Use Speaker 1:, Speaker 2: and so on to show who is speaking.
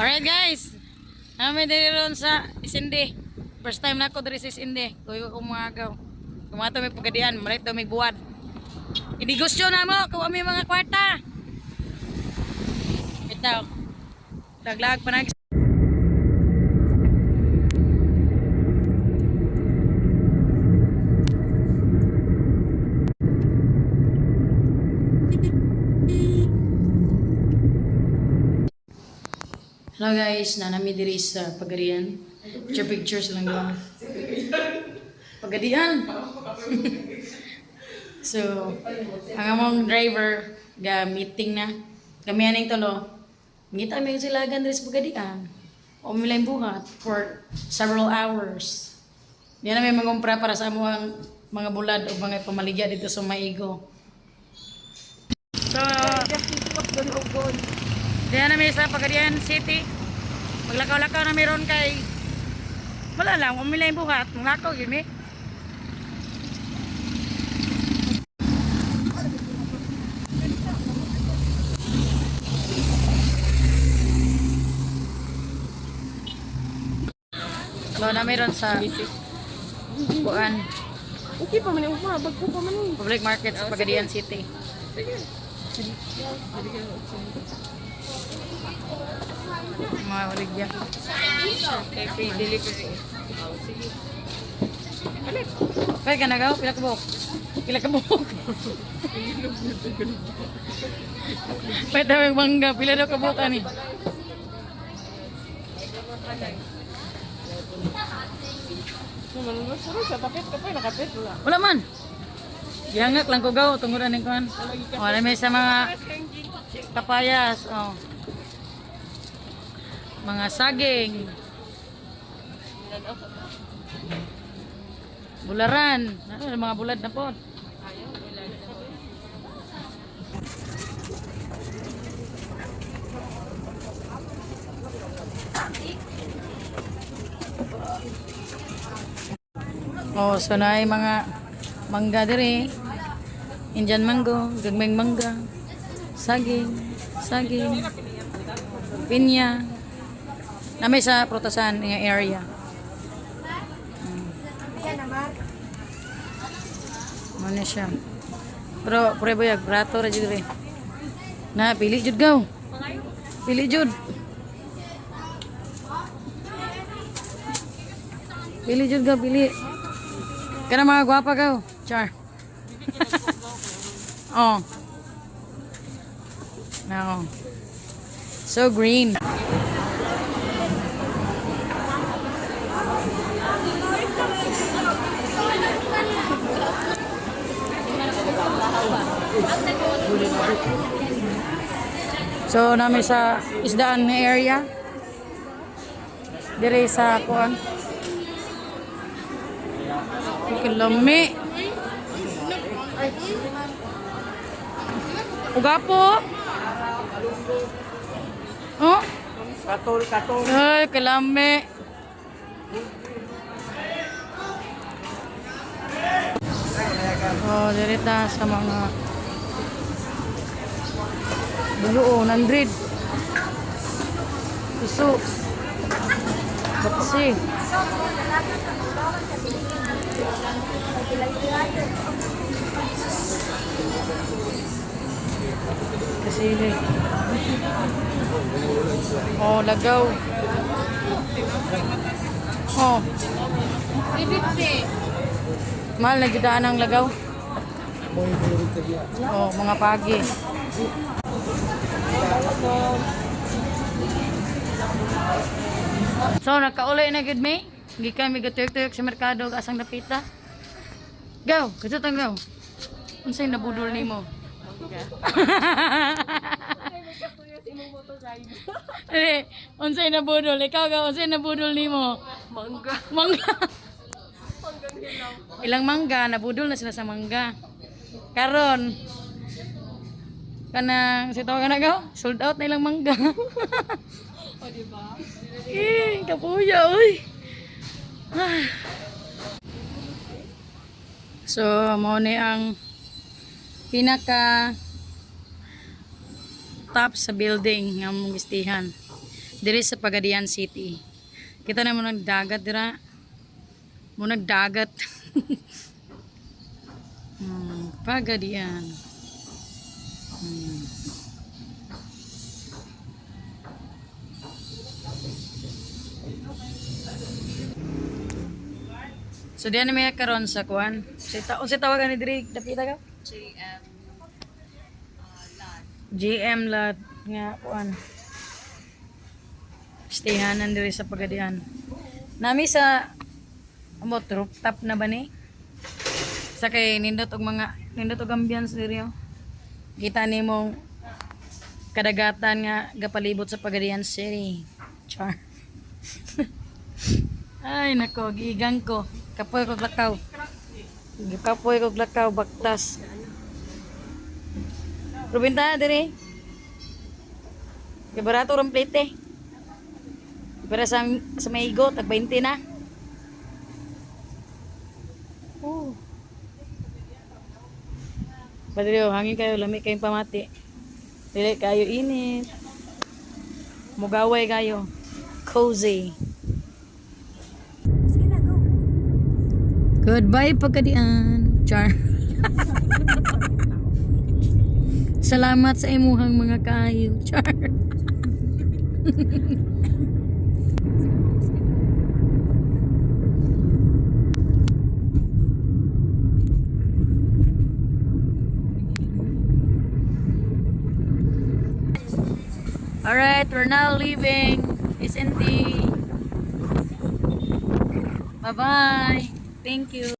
Speaker 1: Alright guys, namin diri ron sa Isindi. First time na ako diri sa Isindi. Kuyo ko mga agaw. Kumato may pagadian, malit daw may buwad. Inigosyo na mo kung may mga kwarta. Ito. Daglag pa nag. Hello guys, nanami diri sa Pagadian. Pictures lang lang. Pagadian. So, ang among driver ga meeting na. Kami aning tulo. Ngita mi sila diri sa Pagadian. O milang buhat for several hours. Yan na may mangumpra para sa amuang mga bulad o mga pamaligya dito sa Maigo. So, diyan na may sa Pagadian City. Maglakaw-lakaw na meron kay wala lang, umila yung buhat. Maglakaw yun eh. So na meron sa buwan.
Speaker 2: Okay pa man yung bagko pa man yung
Speaker 1: Public market sa Pagadian City.
Speaker 2: sige.
Speaker 1: Mga uligya.
Speaker 2: Okay, delivery. Sige. Alit.
Speaker 1: Kaya ka nagaw? Pila ka buhok? Pila ka buhok? Pwede tawag mangga. Pila daw ka buhok ani?
Speaker 2: Naman mo suro sa tapit ka pa nakapit wala.
Speaker 1: Wala man. Gihangak lang ko gaw. Tunguran ng kuhan. Wala may sa mga kapayas. Oh. Mga saging. Bularan. Ano, mga bulad na po. Oh, so na ay mga mangga diri. Indian mango, gagmeng mangga, saging, pinya. Na may sa prutasan ng area. Ano siya? Pero pure boyag brato ra jud diri. Na pili jud gaw. Pili jud. Pili jud gaw, pili. Kana mga gwapa gaw. Char. Oh. No. So green. So namin sa isdaan na area. Dire sa kuan. Kilami. Ugapo. Oh?
Speaker 2: Katol.
Speaker 1: Ay, kilami. Oh, dirita sa mga buluo, 100. Puso. Batsi. Kasili. Oh, lagaw. Oh. Mahal na judaan ang lagaw. Oh, mga pagi. So, nakauli na gud may. Hindi kami gatuyok-tuyok sa merkado asang napita. Gaw, kasi gaw. Unsay nabudol nimo? Eh, unsay nabudol? Ikaw gaw, unsay nabudol nimo?
Speaker 2: Mangga.
Speaker 1: Mangga. Ilang mangga, nabudol na sila sa mangga. Karon, kanang si tawagan na gaw, sold out na ilang mangga.
Speaker 2: O diba?
Speaker 1: Kapuya, uy. So, mo ni ang pinaka top sa building ng mong gistihan. Diri sa Pagadian City. Kita na mo nagdagat dira. Mo nagdagat. Pagadian. So diyan na may karon sa kuan. Si tawagan ni diri dapita ka? GM lot nga kuan. Stayhanan diri sa Pagadian. Nami sa amot rooftop na ba ni? Sa kay nindot og ambience diri. Oh. Kita nimo kadagatan nga gapalibot sa Pagadian City. Char. Ay nako, giigang ko. Kapoy kog lakaw. Kapoy kog lakaw baktas. Rubinta diri. Kay barato ron plate. Para sa maigo tag 20 na. Oh. Padre, hangin kayo, lami kayong pamati. Dili kayo init. Mugaway kayo. Cozy. Goodbye Pagadian. Char. Salamat sa imuhang mga kayo. Char. Alright, we're now leaving SNT. Bye-bye. Thank you.